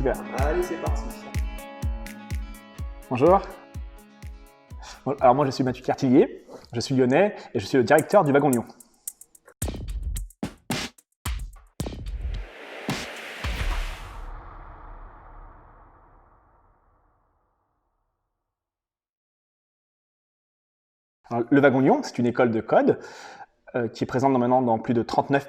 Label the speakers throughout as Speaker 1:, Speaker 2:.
Speaker 1: Super.
Speaker 2: Allez, c'est parti.
Speaker 1: Bonjour. Alors moi je suis Mathieu Cartillier, je suis lyonnais et je suis le directeur du Wagon Lyon. Alors, le Wagon Lyon, c'est une école de code qui est présente maintenant dans plus de 39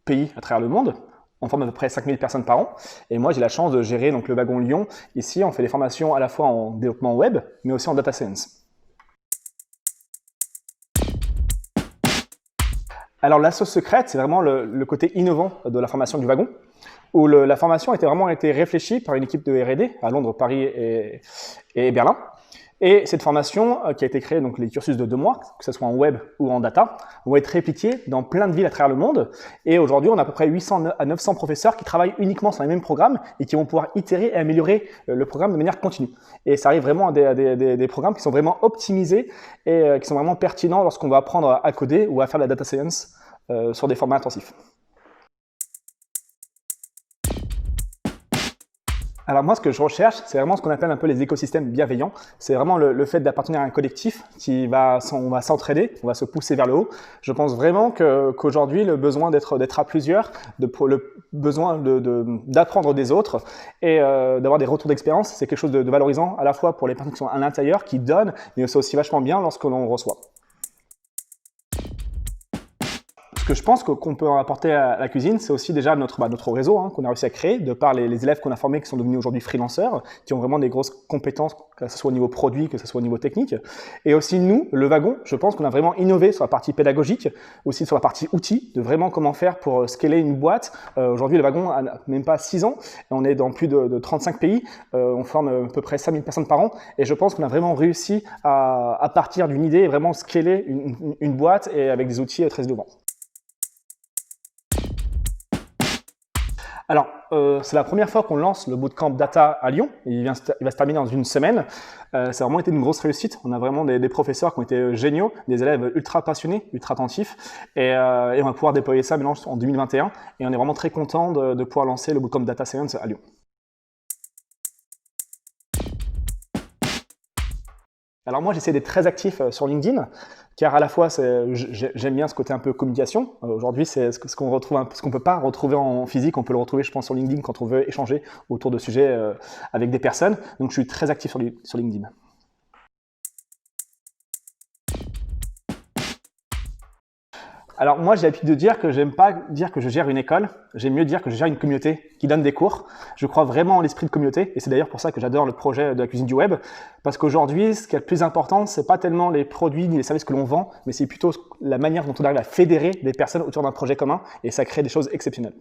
Speaker 1: pays à travers le monde. On forme à peu près 5000 personnes par an. Et moi, j'ai la chance de gérer donc, le Wagon Lyon. Ici, on fait des formations à la fois en développement web, mais aussi en data science. Alors, la sauce secrète, c'est vraiment le côté innovant de la formation du Wagon, où la formation a vraiment été réfléchie par une équipe de R&D à Londres, Paris et Berlin. Et cette formation qui a été créée, donc les cursus de 2 mois, que ce soit en web ou en data, vont être répliqués dans plein de villes à travers le monde. Et aujourd'hui, on a à peu près 800 à 900 professeurs qui travaillent uniquement sur les mêmes programmes et qui vont pouvoir itérer et améliorer le programme de manière continue. Et ça arrive vraiment à des programmes qui sont vraiment optimisés et qui sont vraiment pertinents lorsqu'on va apprendre à coder ou à faire de la data science sur des formats intensifs. Alors moi, ce que je recherche, c'est vraiment ce qu'on appelle un peu les écosystèmes bienveillants. C'est vraiment le fait d'appartenir à un collectif on va s'entraider, on va se pousser vers le haut. Je pense vraiment qu'aujourd'hui, le besoin d'être à plusieurs, le besoin d'apprendre des autres et d'avoir des retours d'expérience, c'est quelque chose de valorisant à la fois pour les personnes qui sont à l'intérieur, qui donnent, mais c'est aussi vachement bien lorsque l'on reçoit. Ce que je pense qu'on peut apporter à la cuisine, c'est aussi déjà notre réseau qu'on a réussi à créer, de par les élèves qu'on a formés qui sont devenus aujourd'hui freelanceurs, qui ont vraiment des grosses compétences, que ce soit au niveau produit, que ce soit au niveau technique. Et aussi nous, le Wagon, je pense qu'on a vraiment innové sur la partie pédagogique, aussi sur la partie outils, de vraiment comment faire pour scaler une boîte. Aujourd'hui, le Wagon a même pas 6 ans, et on est dans plus de 35 pays, on forme à peu près 5000 personnes par an, et je pense qu'on a vraiment réussi à partir d'une idée et vraiment scaler une boîte et avec des outils très innovants. Alors, c'est la première fois qu'on lance le bootcamp data à Lyon. Il va se terminer dans une semaine. Ça a vraiment été une grosse réussite. On a vraiment des professeurs qui ont été géniaux, des élèves ultra passionnés, ultra attentifs. Et on va pouvoir déployer ça maintenant en 2021. Et on est vraiment très content de pouvoir lancer le bootcamp data science à Lyon. Alors moi, j'essaie d'être très actif sur LinkedIn, car à la fois, j'aime bien ce côté un peu communication. Aujourd'hui, c'est ce qu'on retrouve, ce qu'on peut pas retrouver en physique, on peut le retrouver, je pense, sur LinkedIn quand on veut échanger autour de sujets avec des personnes. Donc, je suis très actif sur LinkedIn. Alors moi, j'ai l'habitude de dire que j'aime pas dire que je gère une école, j'aime mieux dire que je gère une communauté qui donne des cours. Je crois vraiment en l'esprit de communauté et c'est d'ailleurs pour ça que j'adore le projet de la cuisine du web. Parce qu'aujourd'hui, ce qui est le plus important, c'est pas tellement les produits ni les services que l'on vend, mais c'est plutôt la manière dont on arrive à fédérer des personnes autour d'un projet commun et ça crée des choses exceptionnelles.